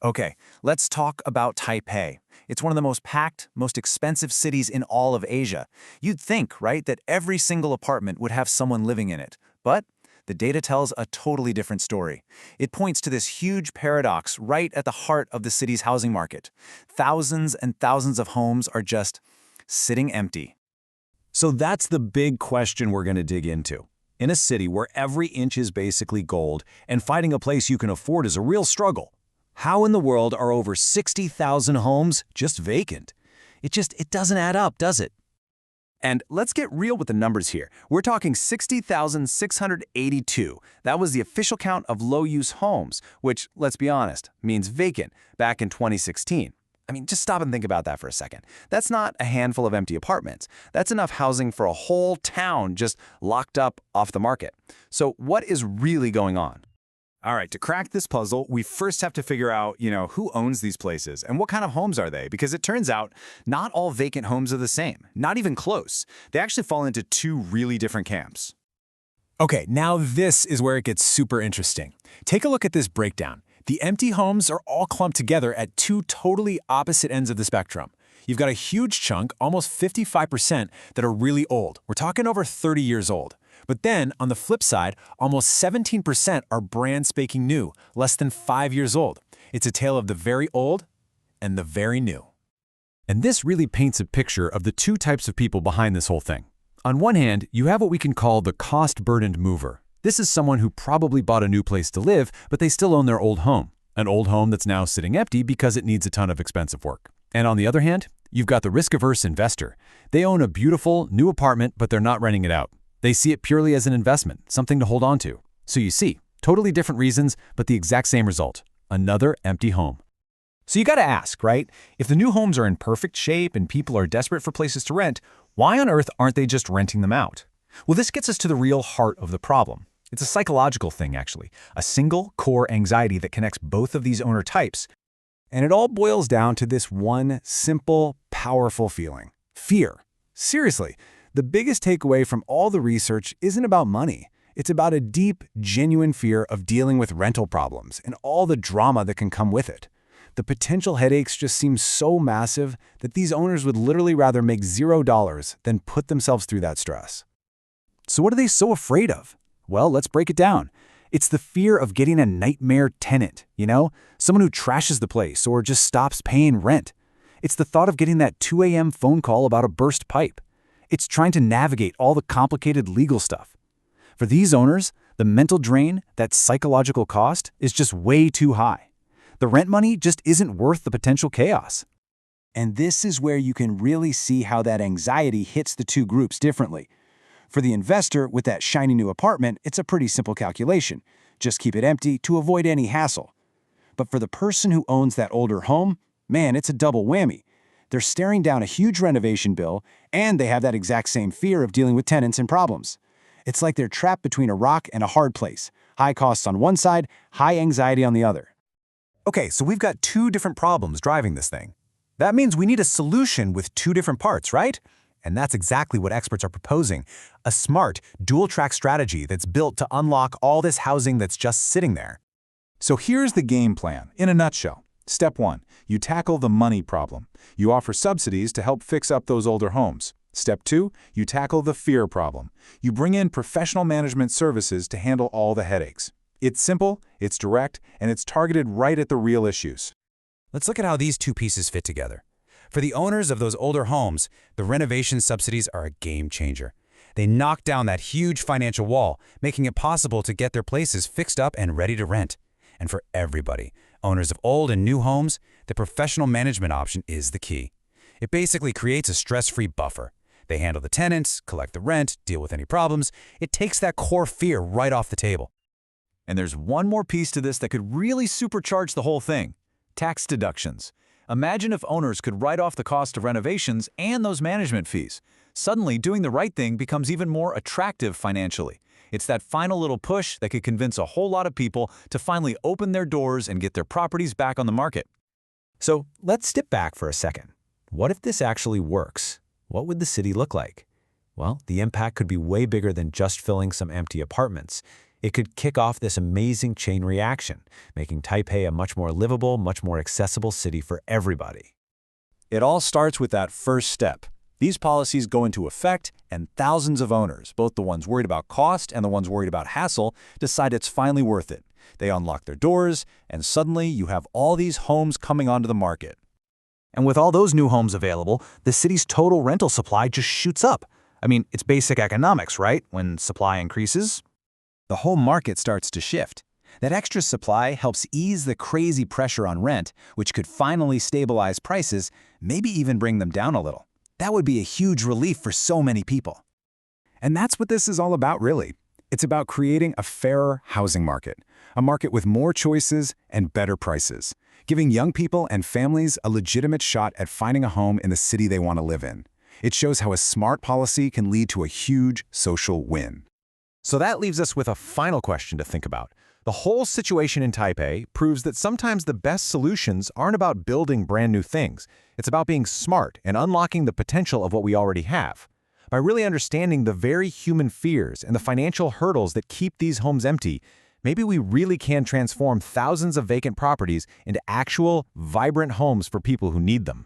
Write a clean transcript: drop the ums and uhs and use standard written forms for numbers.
Okay, let's talk about Taipei. It's one of the most packed, most expensive cities in all of Asia. You'd think, right, that every single apartment would have someone living in it. But the data tells a totally different story. It points to this huge paradox right at the heart of the city's housing market. Thousands and thousands of homes are just sitting empty. So that's the big question we're going to dig into. In a city where every inch is basically gold and finding a place you can afford is a real struggle, how in the world are over 60,000 homes just vacant? It doesn't add up, does it? And let's get real with the numbers here. We're talking 60,682. That was the official count of low-use homes, which, let's be honest, means vacant back in 2016. I mean, just stop and think about that for a second. That's not a handful of empty apartments. That's enough housing for a whole town just locked up off the market. So what is really going on? All right, to crack this puzzle, we first have to figure out, who owns these places and what kind of homes are they? Because it turns out not all vacant homes are the same, not even close. They actually fall into two really different camps. Okay, now this is where it gets super interesting. Take a look at this breakdown. The empty homes are all clumped together at two totally opposite ends of the spectrum. You've got a huge chunk, almost 55%, that are really old. We're talking over 30 years old. But then, on the flip side, almost 17% are brand spanking new, less than 5 years old. It's a tale of the very old and the very new. And this really paints a picture of the two types of people behind this whole thing. On one hand, you have what we can call the cost-burdened mover. This is someone who probably bought a new place to live, but they still own their old home. An old home that's now sitting empty because it needs a ton of expensive work. And on the other hand, you've got the risk-averse investor. They own a beautiful, new apartment, but they're not renting it out. They see it purely as an investment, something to hold on to. So you see, totally different reasons, but the exact same result. Another empty home. So you gotta ask, right? If the new homes are in perfect shape and people are desperate for places to rent, why on earth aren't they just renting them out? Well, this gets us to the real heart of the problem. It's a psychological thing, actually. A single core anxiety that connects both of these owner types. And it all boils down to this one simple, powerful feeling. Fear. Seriously. The biggest takeaway from all the research isn't about money. It's about a deep, genuine fear of dealing with rental problems and all the drama that can come with it. The potential headaches just seem so massive that these owners would literally rather make $0 than put themselves through that stress. So what are they so afraid of? Well, let's break it down. It's the fear of getting a nightmare tenant, someone who trashes the place or just stops paying rent. It's the thought of getting that 2 a.m. phone call about a burst pipe. It's trying to navigate all the complicated legal stuff. For these owners, the mental drain, that psychological cost, is just way too high. The rent money just isn't worth the potential chaos. And this is where you can really see how that anxiety hits the two groups differently. For the investor with that shiny new apartment, it's a pretty simple calculation. Just keep it empty to avoid any hassle. But for the person who owns that older home, man, it's a double whammy. They're staring down a huge renovation bill, and they have that exact same fear of dealing with tenants and problems. It's like they're trapped between a rock and a hard place. High costs on one side, high anxiety on the other. Okay, so we've got two different problems driving this thing. That means we need a solution with two different parts, right? And that's exactly what experts are proposing. A smart, dual-track strategy that's built to unlock all this housing that's just sitting there. So here's the game plan, in a nutshell. Step 1. You tackle the money problem. You offer subsidies to help fix up those older homes. Step 2. You tackle the fear problem. You bring in professional management services to handle all the headaches. It's simple, it's direct, and it's targeted right at the real issues. Let's look at how these two pieces fit together. For the owners of those older homes, the renovation subsidies are a game changer. They knock down that huge financial wall, making it possible to get their places fixed up and ready to rent. And for everybody, owners of old and new homes, the professional management option is the key. It basically creates a stress-free buffer. They handle the tenants, collect the rent, deal with any problems. It takes that core fear right off the table. And there's one more piece to this that could really supercharge the whole thing. Tax deductions. Imagine if owners could write off the cost of renovations and those management fees. Suddenly, doing the right thing becomes even more attractive financially. It's that final little push that could convince a whole lot of people to finally open their doors and get their properties back on the market. So let's step back for a second. What if this actually works? What would the city look like? Well, the impact could be way bigger than just filling some empty apartments. It could kick off this amazing chain reaction, making Taipei a much more livable, much more accessible city for everybody. It all starts with that first step. These policies go into effect, and thousands of owners, both the ones worried about cost and the ones worried about hassle, decide it's finally worth it. They unlock their doors, and suddenly you have all these homes coming onto the market. And with all those new homes available, the city's total rental supply just shoots up. I mean, it's basic economics, right? When supply increases, The whole market starts to shift. That extra supply helps ease the crazy pressure on rent, which could finally stabilize prices, maybe even bring them down a little. That would be a huge relief for so many people. And that's what this is all about, really. It's about creating a fairer housing market, a market with more choices and better prices, giving young people and families a legitimate shot at finding a home in the city they want to live in. It shows how a smart policy can lead to a huge social win. So that leaves us with a final question to think about. The whole situation in Taipei proves that sometimes the best solutions aren't about building brand new things. It's about being smart and unlocking the potential of what we already have. By really understanding the very human fears and the financial hurdles that keep these homes empty, maybe we really can transform thousands of vacant properties into actual, vibrant homes for people who need them.